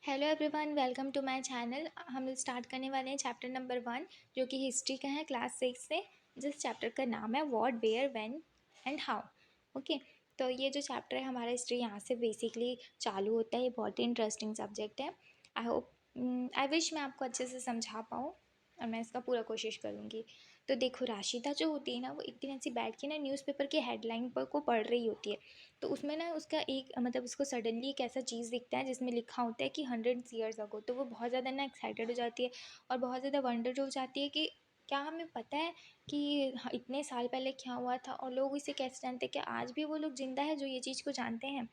Hello everyone, welcome to my channel. हम लोग start करने वाले हैं चैप्टर नंबर 1, जो कि हिस्ट्री का है, क्लास 6 से। जिस चैप्टर का नाम है what, where, when and how. Okay, तो ये जो चैप्टर है हमारा हिस्ट्री यहाँ से बेसिकली चालू होता है। बहुत ही इंटरेस्टिंग सब्जेक्ट है। आई होप, आई विश मैं आपको अच्छे से समझा पाऊँ और मैं इसका पूरा कोशिश करूँगी। तो देखो, राशिदा जो होती है ना, वो एक दिन ऐसी बैठ के ना न्यूज़पेपर की हेडलाइन पर को पढ़ रही होती है। तो उसमें ना उसका एक मतलब उसको सडनली एक ऐसा चीज़ दिखता है जिसमें लिखा होता है कि 100 ईयर्स अगो। तो वो बहुत ज़्यादा ना एक्साइटेड हो जाती है और बहुत ज़्यादा वंडर हो जाती है कि क्या हमें पता है कि इतने साल पहले क्या हुआ था, और लोग इसे कैसे जानते हैं, कि आज भी वो लोग जिंदा है जो ये चीज़ को जानते हैं।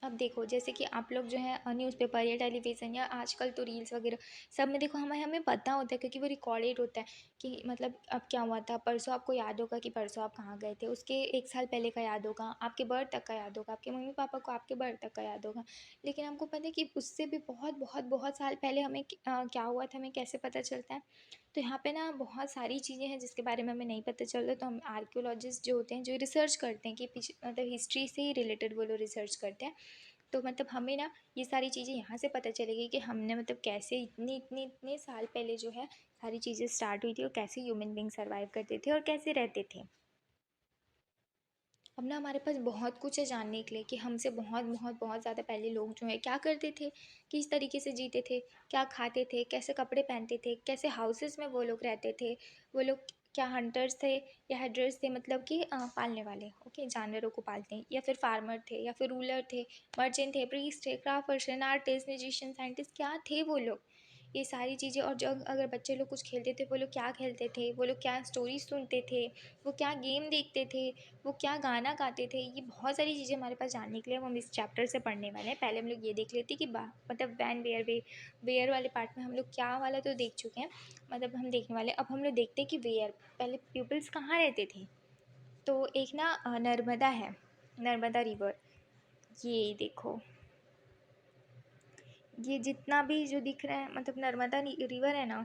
अब देखो, जैसे कि आप लोग जो है न्यूज़पेपर या टेलीविज़न या आजकल तो रील्स वगैरह सब में देखो, हमें हमें पता होता है क्योंकि वो रिकॉर्डेड होता है कि मतलब अब क्या हुआ था परसों। आपको याद होगा कि परसों आप कहाँ गए थे, उसके एक साल पहले का याद होगा, आपके बर्थ तक का याद होगा, आपके मम्मी पापा को आपके बर्थ तक का याद होगा। लेकिन आपको पता है कि उससे भी बहुत बहुत बहुत साल पहले हमें क्या हुआ था, हमें कैसे पता चलता है। तो यहाँ पे ना बहुत सारी चीज़ें हैं जिसके बारे में हमें नहीं पता चल रहा। तो हम आर्कियोलॉजिस्ट जो होते हैं, जो रिसर्च करते हैं कि मतलब हिस्ट्री से ही रिलेटेड वो लोग रिसर्च करते हैं। तो मतलब हमें ना ये सारी चीज़ें यहाँ से पता चलेगी कि हमने मतलब कैसे इतने इतने इतने साल पहले जो है सारी चीज़ें स्टार्ट हुई थी, और कैसे ह्यूमन बींग सर्वाइव करते थे और कैसे रहते थे। अब ना हमारे पास बहुत कुछ है जानने के लिए कि हमसे बहुत बहुत बहुत ज़्यादा पहले लोग जो है क्या करते थे, किस तरीके से जीते थे, क्या खाते थे, कैसे कपड़े पहनते थे, कैसे हाउसेस में वो लोग रहते थे। वो लोग क्या हंटर्स थे या हेडर्स थे, मतलब कि पालने वाले, ओके, जानवरों को पालते हैं, या फिर फार्मर थे, या फिर रूलर थे, मर्चेंट थे, प्रीस्ट थे, craft person, artist, musician, scientist, क्या थे वो लोग। ये सारी चीज़ें। और जो अगर बच्चे लोग कुछ खेलते थे, वो लोग क्या खेलते थे, वो लोग क्या स्टोरी सुनते थे, वो क्या गेम देखते थे, वो क्या गाना गाते थे। ये बहुत सारी चीज़ें हमारे पास जानने के लिए हम इस चैप्टर से पढ़ने वाले हैं। पहले हम लोग ये देख लेते हैं कि मतलब वैन वेयर वेयर वाले पार्ट में हम लोग क्या वाला तो देख चुके हैं, मतलब हम देखने वाले। अब हम लोग देखते हैं कि वेयर पहले पीपल्स कहाँ रहते थे। तो एक ना नर्मदा है, नर्मदा रिवर। ये देखो, ये जितना भी जो दिख रहा है मतलब नर्मदा रिवर है ना,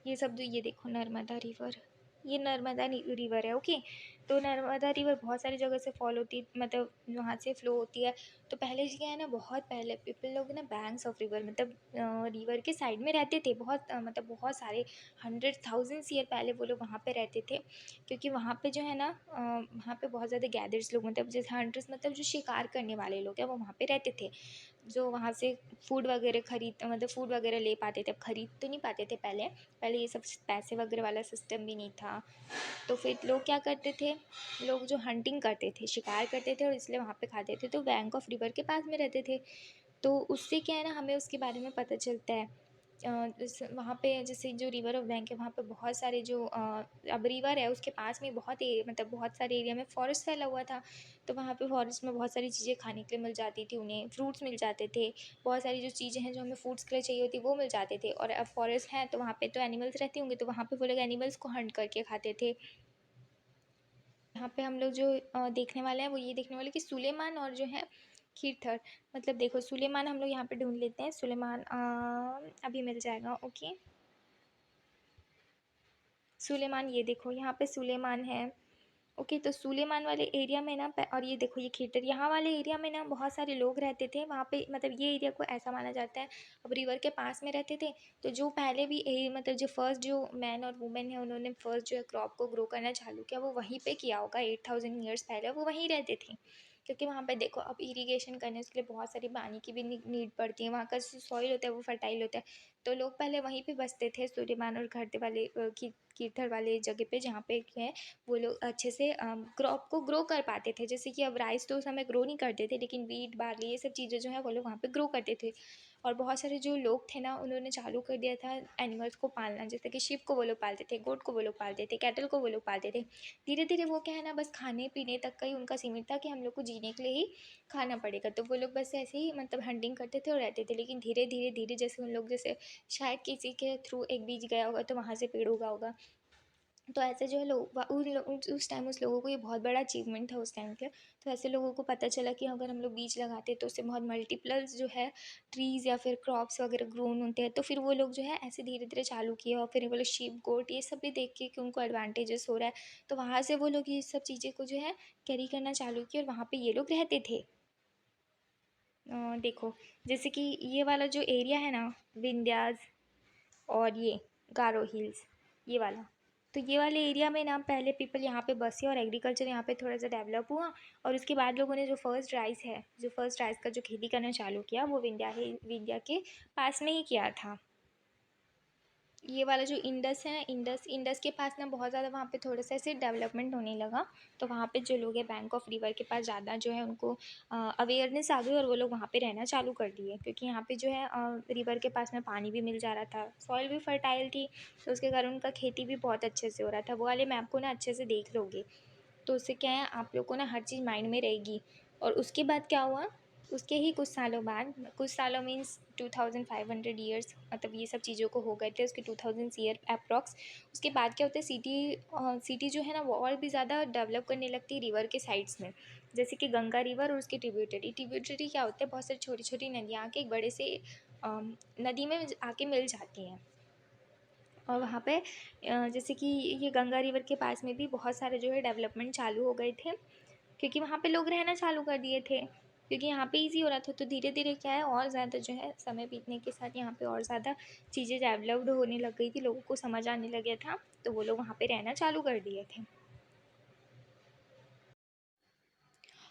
ये सब जो ये देखो नर्मदा रिवर, ये नर्मदा रिवर है। ओके, तो नर्मदा रिवर बहुत सारी जगह से फॉलो होती है, मतलब वहाँ से फ्लो होती है। तो पहले क्या है ना, बहुत पहले पीपल लोग ना बैंक्स ऑफ रिवर मतलब रिवर के साइड में रहते थे। बहुत मतलब बहुत सारे 100,000 ईयर पहले वो लोग वहाँ पे रहते थे। क्योंकि वहाँ पे जो है ना वहाँ पे बहुत ज़्यादा गैदर्स लोग, मतलब जैसे हंटर्स, मतलब जो शिकार करने वाले लोग हैं वो वहाँ पे रहते थे। जो वहाँ से फूड वगैरह खरीद मतलब फूड वगैरह ले पाते थे। अब खरीद तो नहीं पाते थे पहले, पहले ये सब पैसे वगैरह वाला सिस्टम भी नहीं था। तो फिर लोग क्या करते थे, लोग जो हंटिंग करते थे, शिकार करते थे, और इसलिए वहाँ पे खाते थे। तो बैंक ऑफ रिवर के पास में रहते थे। तो उससे क्या है ना, हमें उसके बारे में पता चलता है। वहाँ पे जैसे जो रिवर ऑफ बैंक है, वहाँ पे बहुत सारे जो अब रिवर है उसके पास में बहुत मतलब बहुत सारे एरिया में फॉरेस्ट फैला हुआ था। तो वहाँ पे फॉरेस्ट में बहुत सारी चीज़ें खाने के लिए मिल जाती थी उन्हें, फ्रूट्स मिल जाते थे। बहुत सारी जो चीज़ें हैं जो हमें फूड्स के लिए चाहिए होती वो मिल जाते थे। और अब फॉरेस्ट है तो वहाँ पे तो एनिमल्स रहते होंगे, तो वहाँ पे वो लोग एनिमल्स को हंट करके खाते थे। यहाँ पे हम लोग जो देखने वाले हैं वो ये देखने वाले कि सुलेमान और जो है खीरथर। मतलब देखो, सुलेमान हम लोग यहाँ पे ढूंढ लेते हैं। सुलेमान अभी मिल जाएगा। ओके, सुलेमान, ये देखो यहाँ पे सुलेमान है। ओके, तो सुलेमान वाले एरिया में ना और ये देखो ये खीरथर, यहाँ वाले एरिया में ना बहुत सारे लोग रहते थे वहाँ पे। मतलब ये एरिया को ऐसा माना जाता है, अब रिवर के पास में रहते थे। तो जो पहले भी मतलब जो फर्स्ट जो मैन और वुमेन है, उन्होंने फर्स्ट जो है क्रॉप को ग्रो करना चालू किया, वो वहीं पे किया होगा। 8,000 ईयर्स पहले वो वहीं रहते थे। क्योंकि वहाँ पे देखो, अब इरिगेशन करने के लिए बहुत सारी पानी की भी नीड पड़ती है। वहाँ का जो सॉइल होता है वो फर्टाइल होता है। तो लोग पहले वहीं पे बसते थे, सुलेमान और खरते वाले कीर्थर वाले जगह पे, जहाँ पे है वो लोग अच्छे से क्रॉप को ग्रो कर पाते थे। जैसे कि अब राइस तो उस समय ग्रो नहीं करते थे, लेकिन वीट, बार्ली, ये सब चीज़ें जो है वो लोग वहाँ पे ग्रो करते थे। और बहुत सारे जो लोग थे ना, उन्होंने चालू कर दिया था एनिमल्स को पालना। जैसे कि शिप को वो लोग पालते थे, गोट को वो लोग पालते थे, कैटल को वो लोग पालते थे। धीरे धीरे वो क्या है ना, बस खाने पीने तक का ही उनका सीमित था कि हम लोग को जीने के लिए ही खाना पड़ेगा। तो वो लोग बस ऐसे ही मतलब हंटिंग करते थे और रहते थे। लेकिन धीरे धीरे धीरे जैसे उन लोग, जैसे शायद किसी के थ्रू एक बीज गया होगा तो वहाँ से पेड़ उगा होगा। तो ऐसे जो है लोग उस टाइम उस लोगों को ये बहुत बड़ा अचीवमेंट था उस टाइम के। तो ऐसे लोगों को पता चला कि अगर हम लोग बीज लगाते तो उससे बहुत मल्टीपल्स जो है ट्रीज़ या फिर क्रॉप्स वगैरह ग्रोन होते हैं। तो फिर वो लोग जो है ऐसे धीरे धीरे चालू किया, और फिर वो लोग शीप, गोट, ये सब भी देख के कि उनको एडवांटेजेस हो रहा है। तो वहाँ से वो लोग ये सब चीज़ें को जो है कैरी करना चालू किया, और वहाँ पे ये लोग रहते थे। देखो, जैसे कि ये वाला जो एरिया है ना, विंध्यास और ये गारो हिल्स, ये वाला, तो ये वाले एरिया में ना पहले पीपल यहाँ पे बसे और एग्रीकल्चर यहाँ पे थोड़ा सा डेवलप हुआ। और उसके बाद लोगों ने जो फर्स्ट राइस का जो खेती करना चालू किया वो विंध्या के पास में ही किया था। ये वाला जो इंडस है ना, इंडस इंडस के पास ना बहुत ज़्यादा वहाँ पे थोड़ा सा ऐसे डेवलपमेंट होने लगा। तो वहाँ पे जो लोग हैं बैंक ऑफ रिवर के पास ज़्यादा जो है उनको अवेयरनेस आ गई और वो लोग वहाँ पे रहना चालू कर दिए, क्योंकि यहाँ पे जो है रिवर के पास में पानी भी मिल जा रहा था, सॉइल भी फर्टाइल थी। तो उसके कारण उनका खेती भी बहुत अच्छे से हो रहा था। वो वाले मैप को ना अच्छे से देख लोगे तो उससे क्या है, आप लोग को ना हर चीज़ माइंड में रहेगी। और उसके बाद क्या हुआ, उसके ही कुछ सालों बाद, कुछ सालों मीन्स 2500 ईयर्स, मतलब ये सब चीज़ों को हो गए थे उसके 2000 ईयर अप्रॉक्स। उसके बाद क्या होता है, सिटी जो है ना वो और भी ज़्यादा डेवलप करने लगती है रिवर के साइड्स में। जैसे कि गंगा रिवर और उसके ट्रिब्यूटरी क्या होते हैं, बहुत सारी छोटी छोटी नदियाँ आके एक बड़े से नदी में आके मिल जाती हैं। और वहाँ पे जैसे कि ये गंगा रिवर के पास में भी बहुत सारे जो है डेवलपमेंट चालू हो गए थे, क्योंकि वहाँ पे लोग रहना चालू कर दिए थे, क्योंकि यहाँ पे इजी हो रहा था। तो धीरे धीरे क्या है, और ज़्यादा जो है समय बीतने के साथ यहाँ पे और ज़्यादा चीज़ें डेवलप्ड होने लग गई थी, लोगों को समझ आने लग गया था, तो वो लोग वहाँ पे रहना चालू कर दिए थे।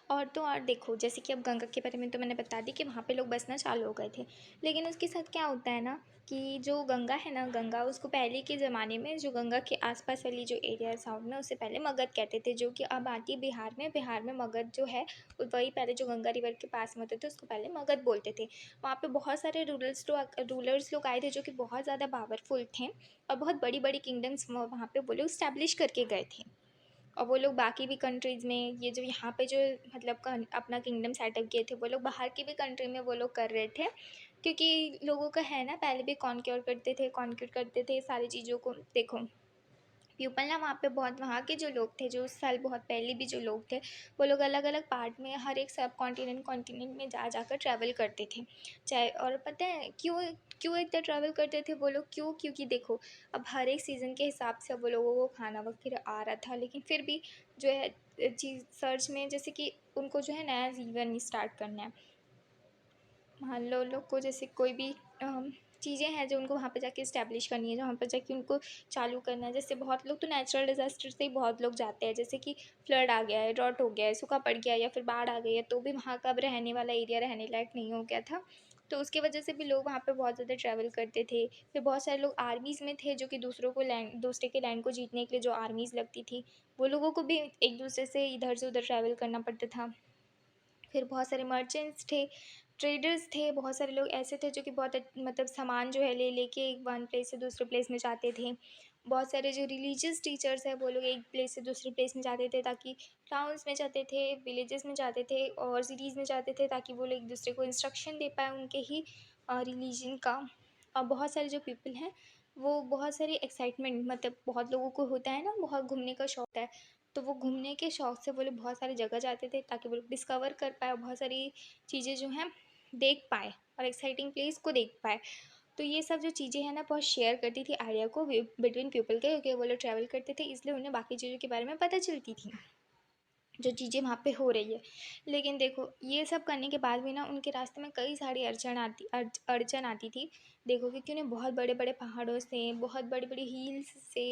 और तो और देखो, जैसे कि अब गंगा के बारे में तो मैंने बता दी कि वहाँ पे लोग बसना चालू हो गए थे। लेकिन उसके साथ क्या होता है ना, कि जो गंगा है ना, गंगा उसको पहले के ज़माने में जो गंगा के आसपास वाली जो एरिया साउथ में, उससे पहले मगध कहते थे, जो कि अब आती है बिहार में। बिहार में मगध जो है वही पहले जो गंगा रिवर के पास में होते थे उसको पहले मगध बोलते थे। वहाँ पे बहुत सारे रूलर्स लोग आए थे जो कि बहुत ज़्यादा पावरफुल थे, और बहुत बड़ी बड़ी किंगडम्स वहाँ पे वो लोग स्टैब्लिश करके गए थे। और वो लोग बाकी भी कंट्रीज़ में, ये जो यहाँ पे जो मतलब अपना किंगडम सेटअप किए थे, वो लोग बाहर की भी कंट्री में वो लोग कर रहे थे, क्योंकि लोगों का है ना, पहले भी कॉन्क्योर करते थे सारी चीज़ों को। देखो, पीपल ना वहाँ पे बहुत, वहाँ के जो लोग थे, जो उस साल बहुत पहले भी जो लोग थे, वो लोग अलग अलग पार्ट में हर एक सब कॉन्टिनेंट में जा जाकर ट्रैवल करते थे। चाहे, और पता है क्यों क्यों इतना ट्रैवल करते थे वो लोग, क्यों? क्योंकि देखो, अब हर एक सीज़न के हिसाब से वो लोगों को खाना वगैरह आ रहा था, लेकिन फिर भी जो है चीज़ सर्च में, जैसे कि उनको जो है नया जीवन स्टार्ट करना है। मान लो लोग को जैसे कोई भी चीज़ें हैं जो उनको वहाँ पे जाके इस्टेब्लिश करनी है, जहाँ पर जाके उनको चालू करना है। जैसे बहुत लोग तो नेचुरल डिज़ास्टर से ही बहुत लोग जाते हैं, जैसे कि फ्लड आ गया है, ड्रॉट हो गया है, सूखा पड़ गया है, या फिर बाढ़ आ गई है, तो भी वहाँ का अब रहने वाला एरिया रहने लायक नहीं हो गया था। तो उसकी वजह से भी लोग वहाँ पे बहुत ज़्यादा ट्रैवल करते थे। फिर बहुत सारे लोग आर्मीज़ में थे, जो कि दूसरे के लैंड को जीतने के लिए जो आर्मीज़ लगती थी, वो लोगों को भी एक दूसरे से इधर से उधर ट्रैवल करना पड़ता था। फिर बहुत सारे मर्चेंट्स थे, ट्रेडर्स थे, बहुत सारे लोग ऐसे थे जो कि बहुत मतलब सामान जो है ले लेके एक वन प्लेस से दूसरे प्लेस में जाते थे। बहुत सारे जो रिलीजियस टीचर्स हैं वो लोग एक प्लेस से दूसरे प्लेस में जाते थे, ताकि टाउन्स में जाते थे, विलेजेस में जाते थे और सिटीज़ में जाते थे, ताकि वो लोग एक दूसरे को इंस्ट्रक्शन दे पाएँ उनके ही रिलीजन का। और बहुत सारे जो पीपल हैं, वो बहुत सारी एक्साइटमेंट, मतलब बहुत लोगों को होता है ना, बहुत घूमने का शौक है, तो वो घूमने के शौक से वो लोग बहुत सारी जगह जाते थे, ताकि वो लोग डिस्कवर कर पाए, बहुत सारी चीज़ें जो हैं देख पाए, और एक्साइटिंग प्लेस को देख पाए। तो ये सब जो चीज़ें हैं ना, बहुत शेयर करती थी आइडिया को बिटवीन पीपल के, क्योंकि वो लोग ट्रैवल करते थे, इसलिए उन्हें बाकी चीज़ों के बारे में पता चलती थी, जो चीज़ें वहाँ पे हो रही है। लेकिन देखो, ये सब करने के बाद भी ना उनके रास्ते में कई सारी अड़चन आती थी। देखो, क्योंकि उन्हें बहुत बड़े बड़े पहाड़ों से, बहुत बड़ी बड़ी हिल्स से,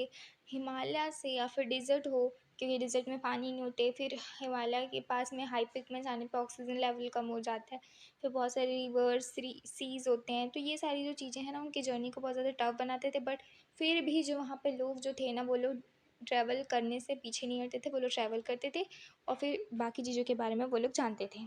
हिमालय से, या फिर डिज़र्ट हो, क्योंकि डिज़र्ट में पानी नहीं होते, फिर हिमालय के पास में हाई पीक में जाने पे ऑक्सीजन लेवल कम हो जाता है, फिर बहुत सारे रिवर्स सीज होते हैं। तो ये सारी जो चीज़ें हैं ना, उनकी जर्नी को बहुत ज़्यादा टफ बनाते थे, बट फिर भी जो वहाँ पे लोग जो थे ना, वो लोग ट्रैवल करने से पीछे नहीं हटते थे, वो लोग ट्रैवल करते थे, और फिर बाकी चीज़ों के बारे में वो लोग जानते थे।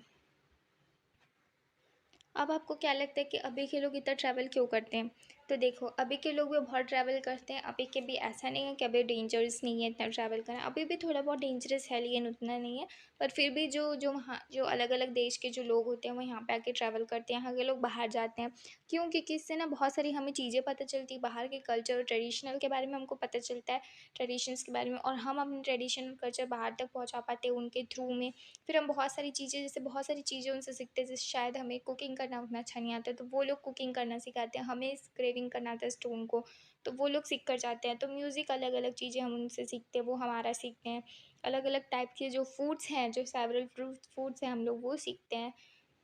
अब आपको क्या लगता है कि अभी के लोग इतना ट्रैवल क्यों करते हैं? तो देखो, अभी के लोग भी बहुत ट्रैवल करते हैं, अभी के भी ऐसा नहीं है कि अभी डेंजरस नहीं है इतना ट्रैवल करना, अभी भी थोड़ा बहुत डेंजरस है, लेकिन उतना नहीं है। पर फिर भी जो जो वहाँ जो अलग अलग देश के जो लोग होते हैं वो यहाँ पे आके ट्रैवल करते हैं, यहाँ के लोग बाहर जाते हैं। क्यों? क्योंकि इससे ना बहुत सारी हमें चीज़ें पता चलती है, बाहर के कल्चर ट्रेडिशनल के बारे में हमको पता चलता है, ट्रेडिशंस के बारे में, और हम अपने ट्रेडिशन कल्चर बाहर तक पहुँचा पाते हैं उनके थ्रू में। फिर हम बहुत सारी चीज़ें, जैसे बहुत सारी चीज़ें उनसे सीखते हैं, जैसे शायद हमें कुकिंग करना उतना अच्छा नहीं आता, तो वो लोग कुकिंग करना सिखाते हैं, हमें स्क्रेविंग करना आता है स्टोन को, तो वो लोग सीख कर जाते हैं। तो म्यूज़िक, अलग अलग चीज़ें हम उनसे सीखते हैं, वो हमारा सीखते हैं। अलग अलग टाइप के जो फूड्स हैं, जो सेवरल फ्रूट फूड्स हैं, हम लोग वो सीखते हैं।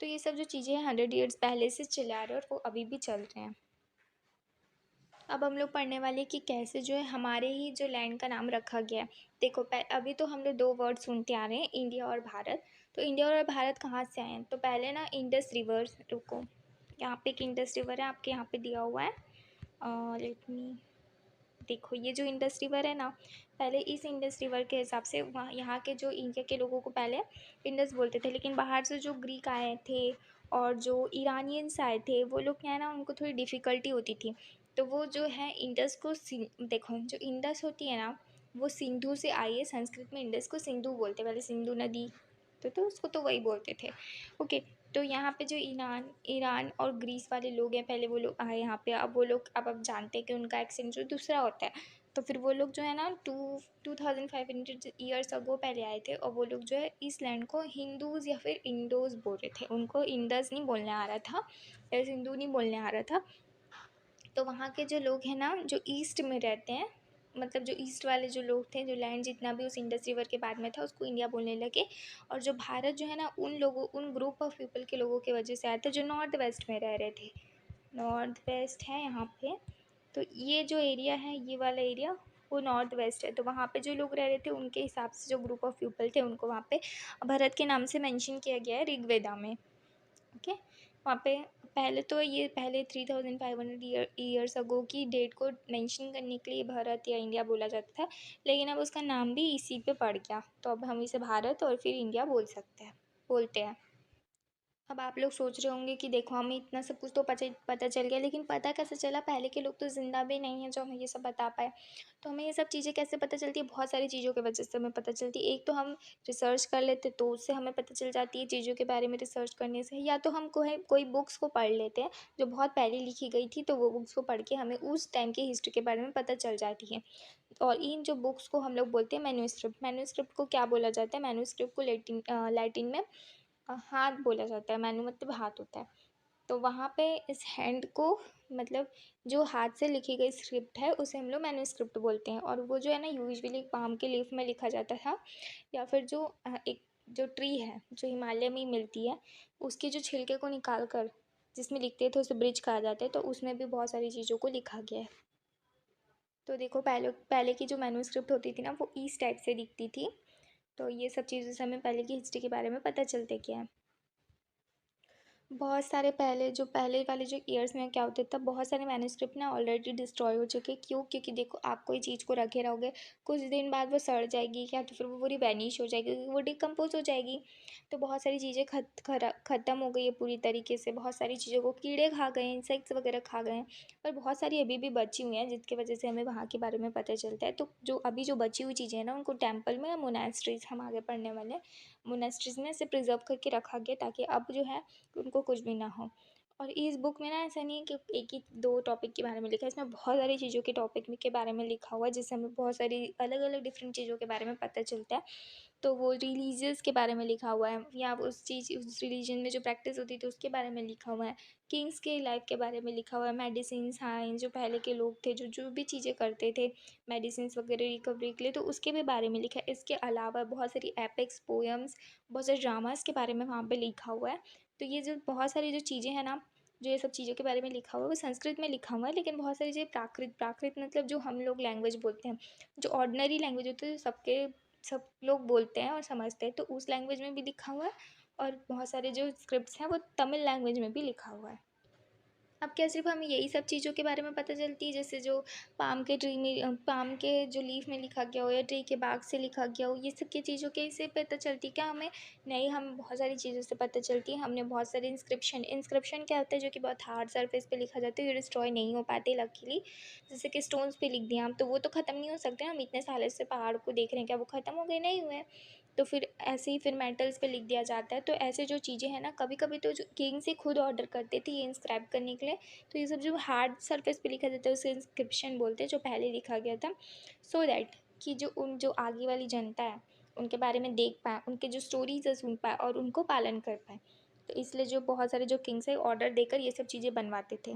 तो ये सब जो चीज़ें हैं 100 ईयर्स पहले से चले आ रहे हैं और वो अभी भी चल रहे हैं। अब हम लोग पढ़ने वाले कि कैसे जो है हमारे ही जो लैंड का नाम रखा गया है। देखो अभी तो हम लोग 2 वर्ड सुनते आ रहे हैं, इंडिया और भारत। तो इंडिया और भारत कहाँ से आए हैं? तो पहले ना इंडस रिवर, रुको, यहाँ पे एक इंडस रिवर है, आपके यहाँ पे दिया हुआ है। लेट मी, देखो ये जो इंडस रिवर है ना, पहले इस इंडस रिवर के हिसाब से वहाँ यहाँ के जो इंडिया के लोगों को पहले इंडस बोलते थे, लेकिन बाहर से जो ग्रीक आए थे और जो ईरानियंस आए थे, वो लोग क्या है ना, उनको थोड़ी डिफ़िकल्टी होती थी। तो वो जो है इंडस को देखो जो इंडस होती है ना, वो सिंधु से आई है। संस्कृत में इंडस को सिंधु बोलते, पहले सिंधु नदी तो उसको तो वही बोलते थे। ओके, तो यहाँ पे जो ईरान ईरान और ग्रीस वाले लोग हैं, पहले वो लोग आए यहाँ पे। अब वो लोग, अब आप जानते हैं कि उनका एक्सेंट जो दूसरा होता है। तो फिर वो लोग जो है ना 2500 ईयर्स अगो पहले आए थे, और वो लोग जो है इस लैंड को हिंदूज़ या फिर इंडोज़ बोल रहे थे। उनको इंडस नहीं बोलने आ रहा था या सिंधु नहीं बोलने आ रहा था। तो वहाँ के जो लोग हैं ना, जो ईस्ट में रहते हैं, मतलब जो ईस्ट वाले जो लोग थे, जो लैंड जितना भी उस इंडस रिवर के बाद में था, उसको इंडिया बोलने लगे। और जो भारत जो है ना, उन ग्रुप ऑफ पीपल के लोगों की वजह से आया था जो नॉर्थ वेस्ट में रह रहे थे। नॉर्थ वेस्ट है यहाँ पे, तो ये जो एरिया है, ये वाला एरिया, वो नॉर्थ वेस्ट है। तो वहाँ पे जो लोग रह रहे थे, उनके हिसाब से जो ग्रुप ऑफ पीपल थे, उनको वहाँ पे भारत के नाम से मेंशन किया गया है ऋग्वेदा में। ओके, वहाँ पे पहले 3500 ईयर्स अगो की डेट को मेंशन करने के लिए भारत या इंडिया बोला जाता था, लेकिन अब उसका नाम भी इसी पे पड़ गया, तो अब हम इसे भारत और फिर इंडिया बोलते हैं। अब आप लोग सोच रहे होंगे कि देखो हमें इतना सब कुछ तो पता चल गया, लेकिन पता कैसे चला? पहले के लोग तो ज़िंदा भी नहीं हैं जो हमें ये सब बता पाए। तो हमें ये सब चीज़ें कैसे पता चलती है? बहुत सारी चीज़ों की वजह से हमें पता चलती है। एक तो हम रिसर्च कर लेते तो उससे हमें पता चल जाती है चीज़ों के बारे में रिसर्च करने से, या तो हम कोई बुक्स को पढ़ लेते हैं जो बहुत पहले लिखी गई थी, तो वो बुक्स को पढ़ के हमें उस टाइम की हिस्ट्री के बारे में पता चल जाती है। और इन जो बुक्स को हम लोग बोलते हैं मैन्युस्क्रिप्ट। मैन्युस्क्रिप्ट को क्या बोला जाता है? मैन्युस्क्रिप्ट को लैटिन में हाथ बोला जाता है। मैन्यू मतलब हाथ होता है। तो वहाँ पे इस हैंड को, मतलब जो हाथ से लिखी गई स्क्रिप्ट है, उसे हम लोग मैन्युस्क्रिप्ट बोलते हैं। और वो जो है ना, यूजुअली पाम के लीफ में लिखा जाता था, या फिर एक जो ट्री है जो हिमालय में ही मिलती है, उसके जो छिलके को निकाल कर जिसमें लिखते थे, उसे ब्रिज कहा जाता है। तो उसमें भी बहुत सारी चीज़ों को लिखा गया है। तो देखो पहले पहले की जो मैन्युस्क्रिप्ट होती थी ना, वो इस टाइप से दिखती थी। तो ये सब चीज़ों से हमें पहले की हिस्ट्री के बारे में पता चलते क्या है। बहुत सारे पहले वाले जो ईयर्स में क्या होता था, बहुत सारे मैन्युस्क्रिप्ट ना ऑलरेडी डिस्ट्रॉय हो चुके। क्यों? क्योंकि देखो आप कोई चीज़ को रखे रहोगे, कुछ दिन बाद वो सड़ जाएगी, या तो फिर वो पूरी वैनिश हो जाएगी, क्योंकि वो डिकम्पोज हो जाएगी। तो बहुत सारी चीज़ें ख़त्म हो गई है पूरी तरीके से। बहुत सारी चीज़ों को कीड़े खा गए, इंसेक्ट्स वगैरह खा गए हैं, पर बहुत सारी अभी भी बची हुई हैं, जिसकी वजह से हमें वहाँ के बारे में पता चलता है। तो जो बची हुई चीज़ें हैं ना, उनको टेम्पल में या मोनास्ट्रीज, हम आगे पढ़ने वाले मोनास्ट्रीज में से प्रिजर्व करके रखा गया, ताकि अब जो है उनको कुछ भी ना हो। और इस बुक में ना ऐसा नहीं है कि एक ही 2 टॉपिक के बारे में लिखा है, इसमें बहुत सारी चीज़ों के टॉपिक में के बारे में लिखा हुआ है, जिससे हमें बहुत सारी अलग-अलग डिफरेंट चीज़ों के बारे में पता चलता है। तो वो रिलीजियस के बारे में लिखा हुआ है, या उस रिलीजन में जो प्रैक्टिस होती थी उसके बारे में लिखा हुआ है। किंग्स के लाइफ के बारे में लिखा हुआ है, मेडिसिन, साइंस, जो पहले के लोग थे जो भी चीज़ें करते थे मेडिसिन्स वगैरह रिकवरी के लिए, तो उसके भी बारे में लिखा है। इसके अलावा बहुत सारी एपिक्स, पोएम्स, बहुत सारे ड्रामास के बारे में वहाँ पे लिखा हुआ है। तो ये जो बहुत सारी जो चीज़ें हैं ना, जो ये सब चीज़ों के बारे में लिखा हुआ है, वो संस्कृत में लिखा हुआ है, लेकिन बहुत सारी चीज़ें प्राकृत मतलब जो हम लोग लैंग्वेज बोलते हैं, जो ऑर्डिनरी लैंग्वेज होती है, जो सब लोग बोलते हैं और समझते हैं, तो उस लैंग्वेज में भी लिखा हुआ है। और बहुत सारे जो स्क्रिप्ट्स हैं, वो तमिल लैंग्वेज में भी लिखा हुआ है। अब क्या सिर्फ़ हमें यही सब चीज़ों के बारे में पता चलती है, जैसे जो पाम के जो लीफ में लिखा गया हो, या ट्री के बाग से लिखा गया हो, ये सब की चीज़ों के से पता चलती है क्या हमें? नहीं, हम बहुत सारी चीज़ों से पता चलती है। हमने बहुत सारे इंस्क्रिप्शन क्या होता है, जो कि बहुत हार्ड सरफेस पे लिखा जाता है, ये डिस्ट्रॉय नहीं हो पाते लकीली। जैसे कि स्टोन्स पे लिख दिया हम, तो वो तो ख़त्म नहीं हो सकते। हम इतने सालों से पहाड़ को देख रहे हैं, क्या वो ख़त्म हो गए? नहीं हुए। तो फिर ऐसे ही फिर मेटल्स पे लिख दिया जाता है। तो ऐसे जो चीज़ें हैं ना, कभी-कभी तो जो किंग्स ही खुद ऑर्डर करते थे ये इंस्क्राइब करने के लिए। तो ये सब जो हार्ड सरफेस पे लिखा जाता है, उसे इंस्क्रिप्शन बोलते हैं, जो पहले लिखा गया था, सो दैट कि जो आगे वाली जनता है, उनके बारे में देख पाए, उनके जो स्टोरीज़ है सुन पाए और उनको पालन कर पाए। तो इसलिए जो बहुत सारे जो किंग्स हैं ऑर्डर देकर ये सब चीज़ें बनवाते थे।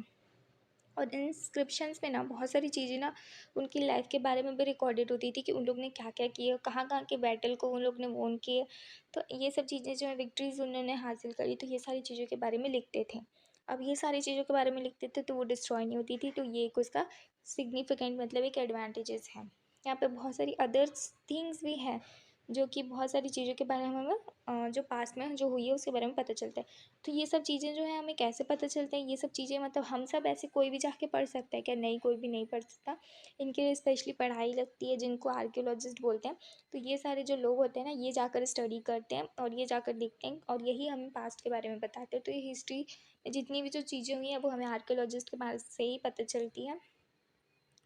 और इंस्क्रिप्शंस में ना बहुत सारी चीज़ें ना उनकी लाइफ के बारे में भी रिकॉर्डेड होती थी कि उन लोग ने क्या क्या किया, कहाँ कहाँ के बैटल को उन लोग ने वोन किए। तो ये सब चीज़ें जो है विक्ट्रीज उन्होंने हासिल करी, तो ये सारी चीज़ों के बारे में लिखते थे। अब ये सारी चीज़ों के बारे में लिखते थे तो वो डिस्ट्रॉय नहीं होती थी, तो ये एक उसका सिग्निफिकेंट मतलब एक एडवांटेजेस है। यहाँ पे बहुत सारी अदर्स थिंग्स भी हैं जो कि बहुत सारी चीज़ों के बारे में हमें जो पास्ट में जो हुई है उसके बारे में पता चलता है। तो ये सब चीज़ें जो है हमें कैसे पता चलता है, ये सब चीज़ें मतलब हम सब ऐसे कोई भी जाके पढ़ सकता है क्या? नहीं, कोई भी नहीं पढ़ सकता। इनके लिए स्पेशली पढ़ाई लगती है जिनको आर्कियोलॉजिस्ट बोलते हैं। तो ये सारे जो लोग होते हैं ना, ये जाकर स्टडी करते हैं और ये जाकर देखते हैं और यही हमें पास्ट के बारे में बताते हैं। तो ये हिस्ट्री में जितनी भी जो चीज़ें हुई हैं वो हमें आर्कियोलॉजिस्ट के पास से ही पता चलती हैं।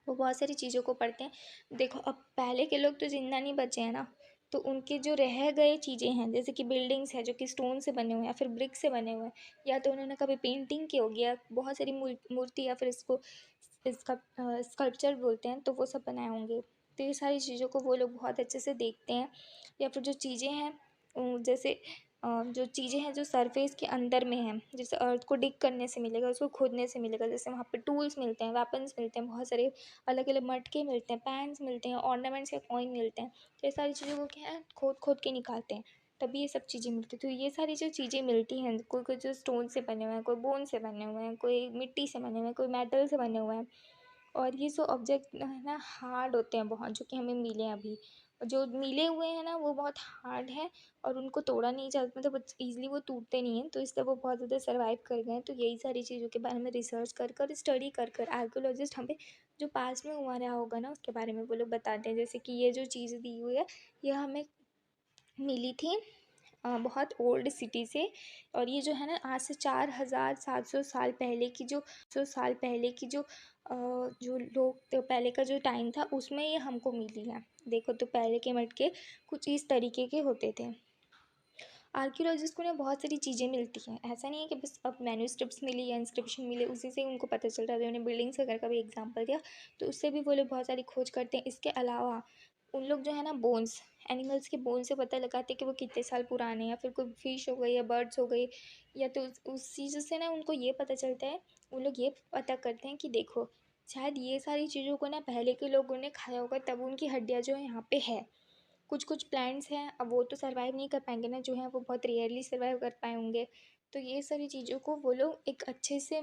वो बहुत सारी चीज़ों को पढ़ते हैं। देखो अब पहले के लोग तो ज़िंदा नहीं बचे हैं ना, तो उनके जो रह गए चीज़ें हैं जैसे कि बिल्डिंग्स है जो कि स्टोन से बने हुए हैं या फिर ब्रिक से बने हुए हैं, या तो उन्होंने कभी पेंटिंग की होगी या बहुत सारी मूर्ति या फिर इसका स्कल्पचर बोलते हैं, तो वो सब बनाए होंगे। तो ये सारी चीज़ों को वो लोग बहुत अच्छे से देखते हैं। या फिर जो चीज़ें हैं जैसे जो चीज़ें हैं जो सरफेस के अंदर में हैं, जैसे अर्थ को डिग करने से मिलेगा, उसको खोदने से मिलेगा, जैसे वहाँ पे टूल्स मिलते हैं, वेपन्स मिलते हैं, बहुत सारे अलग अलग मटके मिलते हैं, पैन्स मिलते हैं, ऑर्नामेंट्स या कॉइन मिलते हैं। तो ये सारी चीज़ों को क्या है खोद खोद के निकालते हैं, तभी ये सब चीज़ें मिलती हैं। तो ये सारी जो चीज़ें मिलती हैं, कोई कोई जो स्टोन से बने हुए हैं, कोई बोन से बने हुए हैं, कोई मिट्टी से बने हुए हैं, कोई मेटल से बने हुए हैं। और ये जो ऑब्जेक्ट है ना हार्ड होते हैं बहुत, जो कि हमें मिले हैं अभी, और जो मिले हुए हैं ना वो बहुत हार्ड है और उनको तोड़ा नहीं जा मतलब ईजिली वो टूटते नहीं हैं, तो इसलिए वो बहुत ज़्यादा सर्वाइव कर गए हैं। तो यही सारी चीज़ों के बारे में रिसर्च कर कर स्टडी कर कर आर्कोलॉजिस्ट हमें जो पास में हुआ रहा होगा ना उसके बारे में वो लोग बताते हैं। जैसे कि ये जो चीज़ दी हुई है ये हमें मिली थी बहुत ओल्ड सिटी से, और ये जो है ना आज से 4700 साल पहले की जो जो लोग तो पहले का जो टाइम था उसमें ये हमको मिली है। देखो तो पहले के मटके कुछ इस तरीके के होते थे। आर्कियोलॉजिस्ट को ना बहुत सारी चीज़ें मिलती हैं, ऐसा नहीं है कि बस अब मैन्यूस्क्रिप्ट्स मिली या इंस्क्रिप्शन मिले उसी से ही उनको पता चल रहा है। अभी उन्हें बिल्डिंग्स वगैरह का भी एग्जांपल दिया, तो उससे भी वो लोग बहुत सारी खोज करते हैं। इसके अलावा उन लोग जो है ना बोन्स, एनिमल्स के बोन से पता लगाते हैं कि वो कितने साल पुराने हैं, या फिर कोई फिश हो गई या बर्ड्स हो गई, या तो उस चीज़ से ना उनको ये पता चलता है। उन लोग ये पता करते हैं कि देखो शायद ये सारी चीज़ों को ना पहले के लोगों ने खाया होगा, तब उनकी हड्डियाँ जो है यहाँ पे है। कुछ कुछ प्लांट्स हैं, अब वो तो सर्वाइव नहीं कर पाएंगे ना, जो है वो बहुत रेयरली सर्वाइव कर पाए होंगे। तो ये सारी चीज़ों को वो लोग एक अच्छे से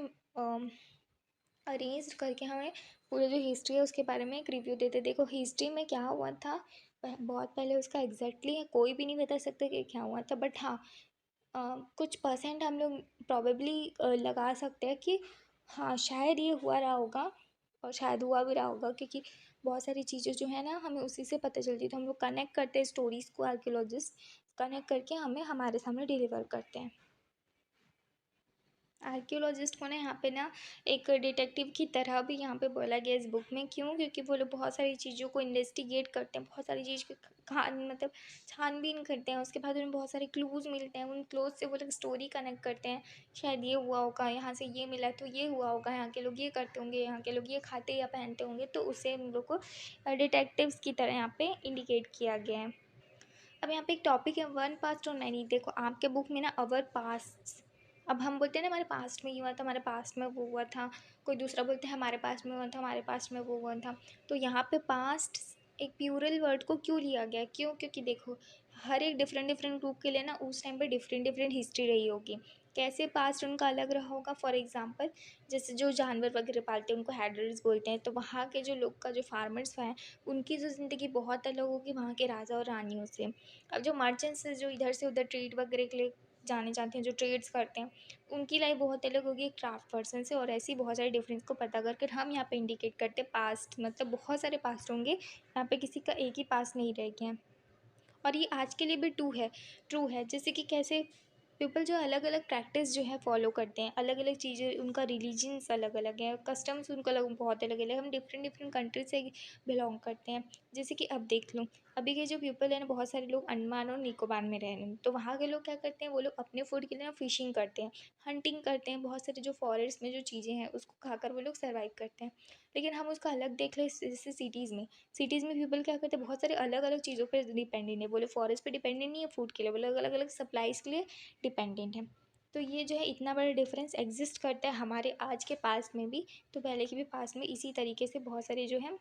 अरेंज करके हमें पूरी जो हिस्ट्री है उसके बारे में एक रिव्यू देते। देखो हिस्ट्री में क्या हुआ था बहुत पहले, उसका एग्जैक्टली कोई भी नहीं बता सकता कि क्या हुआ था, बट हाँ कुछ परसेंट हम लोग प्रॉबेबली लगा सकते हैं कि हाँ शायद ये हुआ रहा होगा, और शायद हुआ भी रहा होगा, क्योंकि बहुत सारी चीज़ें जो है ना हमें उसी से पता चलती है। तो हम लोग कनेक्ट करते हैं स्टोरीज़ को, आर्कियोलॉजिस्ट कनेक्ट करके हमें हमारे सामने डिलीवर करते हैं। आर्कियोलॉजिस्ट को ना यहाँ पे ना एक डिटेक्टिव की तरह भी यहाँ पे बोला गया इस बुक में। क्यों? क्योंकि वो लोग बहुत सारी चीज़ों को इन्वेस्टिगेट करते हैं, बहुत सारी चीज़ की मतलब छानबीन करते हैं, उसके बाद उन्हें बहुत सारे क्लूज़ मिलते हैं, उन क्लूज़ से वो लोग स्टोरी कनेक्ट करते हैं। शायद ये हुआ होगा, यहाँ से ये मिला तो ये हुआ होगा, यहाँ के लोग ये करते होंगे, यहाँ के लोग ये खाते या पहनते होंगे, तो उसे हम लोग को डिटेक्टिव्स की तरह यहाँ पे इंडिकेट किया गया है। अब यहाँ पे एक टॉपिक है वन पास्ट और मैनी। देखो आपके बुक में ना अवर पास्ट, अब हम बोलते हैं ना हमारे पास्ट में ये हुआ था, हमारे पास्ट में वो हुआ था, कोई दूसरा बोलते हैं हमारे पास्ट में हुआ था, हमारे पास्ट में वो हुआ था। तो यहाँ पे पास्ट एक प्लूरल वर्ड को क्यों लिया गया? क्यों? क्योंकि देखो हर एक डिफरेंट डिफरेंट ग्रुप के लिए ना उस टाइम पे डिफरेंट डिफरेंट हिस्ट्री रही होगी। कैसे पास्ट उनका अलग रहा होगा? फॉर एग्जाम्पल जैसे जो जानवर वगैरह पालते हैं उनको हैडर्स बोलते हैं, तो वहाँ के जो लोग का जो फार्मर्स हैं उनकी जो ज़िंदगी बहुत अलग होगी वहाँ के राजा और रानियों से। अब जो मर्चेंट्स हैं जो इधर से उधर ट्रेड वगैरह के लिए जाने जाते हैं, जो ट्रेड्स करते हैं, उनकी लाइफ बहुत अलग होगी एक क्राफ्ट पर्सन से। और ऐसी बहुत सारे डिफरेंस को पता करके हम यहाँ पे इंडिकेट करते हैं पास्ट, मतलब बहुत सारे पास्ट होंगे यहाँ पे, किसी का एक ही पास्ट नहीं रह गया है। और ये आज के लिए भी ट्रू है। जैसे कि कैसे पीपल जो अलग अलग प्रैक्टिस जो है फॉलो करते हैं, अलग अलग चीज़ें, उनका रिलीजन्स अलग अलग है, कस्टम्स उनका अलग बहुत अलग अलग, हम डिफरेंट डिफरेंट कंट्री से बिलोंग करते हैं। जैसे कि अब देख लो अभी के जो पीपल है ना, बहुत सारे लोग अंडमान और निकोबार में रह रहे हैं, तो वहाँ के लोग क्या करते हैं, वो लोग अपने फूड के लिए ना फिशिंग करते हैं, हंटिंग करते हैं, बहुत सारे जो फॉरेस्ट में जो चीज़ें हैं उसको खाकर वो लोग सर्वाइव करते हैं। लेकिन हम उसका अलग देख लें जैसे सिटीज़ में पीपल क्या करते हैं, बहुत सारे अलग अलग चीज़ों पर डिपेंडेंट है, बोले फॉरेस्ट पे डिपेंडेंट नहीं है फूड के लिए, बोले अलग अलग सप्लाईज़ के लिए डिपेंडेंट है। तो ये जो है इतना बड़ा डिफरेंस एग्जिस्ट करता है हमारे आज के पास में भी, तो पहले के भी पास में इसी तरीके से बहुत सारे जो है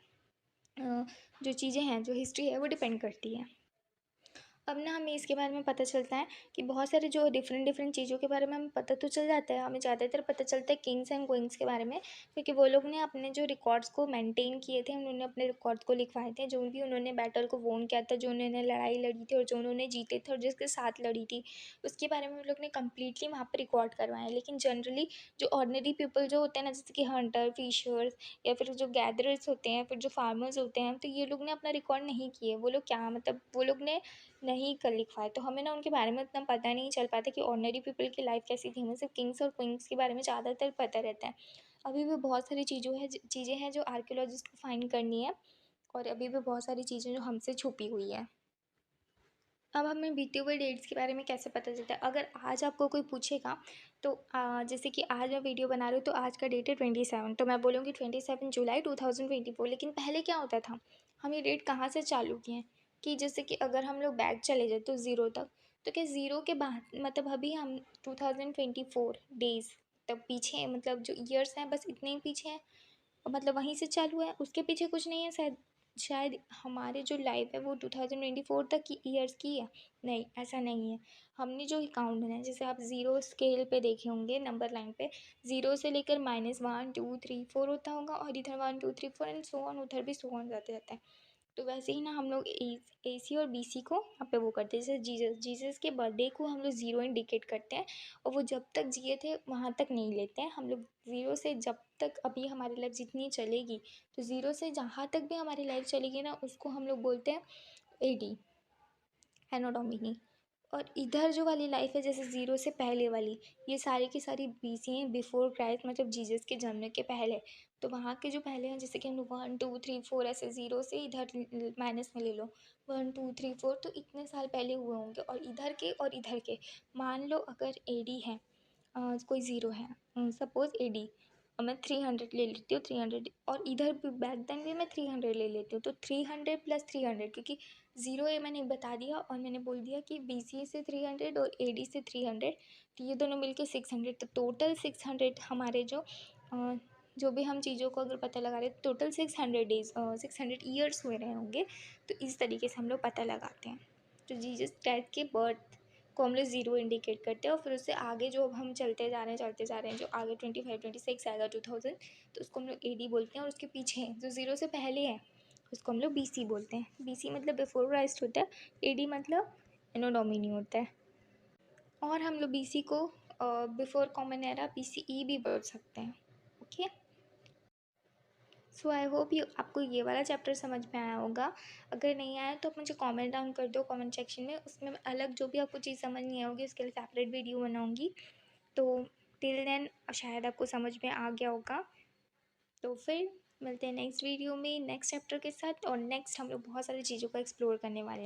जो चीज़ें हैं, जो हिस्ट्री है वो डिपेंड करती है। अब ना हमें इसके बारे में पता चलता है कि बहुत सारे जो डिफरेंट डिफरेंट चीज़ों के बारे में हमें पता तो चल जाता है, हमें ज़्यादातर पता चलता है किंग्स एंड क्वींस के बारे में, क्योंकि वो लोग ने अपने जो रिकॉर्ड्स को मेंटेन किए थे, उन्होंने अपने रिकॉर्ड को लिखवाए थे, जो भी उन्होंने बैटल को वोन किया था, जो उन्होंने लड़ाई लड़ी थी और जो उन्होंने जीते थे और जिसके साथ लड़ी थी, उसके बारे में उन लोग ने कम्प्लीटली वहाँ पर रिकॉर्ड करवाए। लेकिन जनरली जो ऑर्डनरी पीपल जो होते हैं ना, जैसे कि हंटर फिशर्स या फिर जो गैदरर्स होते हैं, फिर जो फार्मर्स होते हैं, तो ये लोग ने अपना रिकॉर्ड नहीं किए। वो लोग क्या मतलब वो लोग ने नहीं कर लिख पाए, तो हमें ना उनके बारे में उतना पता नहीं चल पाता कि ऑर्डिनरी पीपल की लाइफ कैसी थी। हमें सिर्फ किंग्स और क्वींस के बारे में ज़्यादातर पता रहता है। अभी भी बहुत सारी चीज़ें हैं जो आर्कियोलॉजिस्ट को फाइंड करनी है, और अभी भी बहुत सारी चीज़ें जो हमसे छुपी हुई है। अब हमें बीते हुए डेट्स के बारे में कैसे पता चलता है? अगर आज आपको कोई पूछेगा तो जैसे कि आज मैं वीडियो बना रही हूँ, तो आज का डेट है 27, तो मैं बोलूँगी 27 जुलाई 2024। लेकिन पहले क्या होता था, हम ये डेट कहाँ से चालू किए हैं कि जैसे कि अगर हम लोग बैक चले जाए तो ज़ीरो तक, तो क्या ज़ीरो के बाद मतलब अभी हम 2024 डेज़ तब पीछे हैं, मतलब जो ईयर्स हैं बस इतने ही पीछे हैं, मतलब वहीं से चालू है, उसके पीछे कुछ नहीं है शायद। शायद हमारे जो लाइफ है वो 2024 तक की ईयर्स की है। नहीं, ऐसा नहीं है। हमने जो अकाउंट बनाया, जैसे आप ज़ीरो स्केल पे देखे होंगे नंबर लाइन पे, ज़ीरो से लेकर -1 2 3 4 होता होगा, और इधर 1 2 3 4 एंड सो ऑन, उधर भी सो ऑन जाते रहता है। तो वैसे ही ना हम लोग ए सी और बी सी को यहाँ पे वो करते हैं, जैसे जीसस जीसस के बर्थडे को हम लोग ज़ीरो इंडिकेट करते हैं, और वो जब तक जिए थे वहाँ तक नहीं लेते हैं हम लोग। ज़ीरो से जब तक अभी हमारी लाइफ जितनी चलेगी, तो ज़ीरो से जहाँ तक भी हमारी लाइफ चलेगी ना, उसको हम लोग बोलते हैं एडी, एनो डोमिनी। और इधर जो वाली लाइफ है, जैसे ज़ीरो से पहले वाली, ये सारी की सारी बीसी हैं, बिफोर क्राइस्ट, मतलब जीसस के जन्म के पहले। तो वहाँ के जो पहले हैं, जैसे कि हम लोग 1 2 3 4 ऐसे ज़ीरो से इधर माइनस में ले लो, 1 2 3 4, तो इतने साल पहले हुए होंगे। और इधर के मान लो अगर एडी है, कोई ज़ीरो है, सपोज़ एडी, और मैं 300 ले लेती हूँ, 300, और इधर भी बैक देन भी मैं 300 ले लेती हूँ, तो 300 + 300, क्योंकि ज़ीरो ए मैंने बता दिया और मैंने बोल दिया कि बी सी से 300 और ए डी से 300, तो ये दोनों मिलके 600, तो टोटल 600 हमारे जो भी हम चीज़ों को अगर पता लगा रहे हैं, टोटल 600 डेज़ 600 ईयर्स हुए रहे होंगे। तो इस तरीके से हम लोग पता लगाते हैं। तो जीसस डैड के बर्थ को हम लोग ज़ीरो इंडिकेट करते हैं, और फिर उससे आगे जो अब हम चलते जा रहे हैं, जो आगे 25 26 आएगा 2000, तो उसको हम लोग ए डी बोलते हैं, और उसके पीछे जो ज़ीरो से पहले है उसको हम लोग बी सी बोलते हैं। बी सी मतलब बिफोर क्राइस्ट होता है, ए डी मतलब एनो डोमिनी होता है। और हम लोग बी सी को before common era B C E भी बोल सकते हैं। Okay, so I hope you आपको ये वाला चैप्टर समझ में आया होगा। अगर नहीं आया तो आप मुझे कमेंट डाउन कर दो कमेंट सेक्शन में, उसमें मैं अलग जो भी आपको चीज़ समझ नहीं आएगी उसके लिए सेपरेट वीडियो बनाऊँगी। तो टिल देन शायद आपको समझ में आ गया होगा। तो फिर मिलते हैं नेक्स्ट वीडियो में नेक्स्ट चैप्टर के साथ, और नेक्स्ट हम लोग बहुत सारी चीज़ों को एक्सप्लोर करने वाले हैं।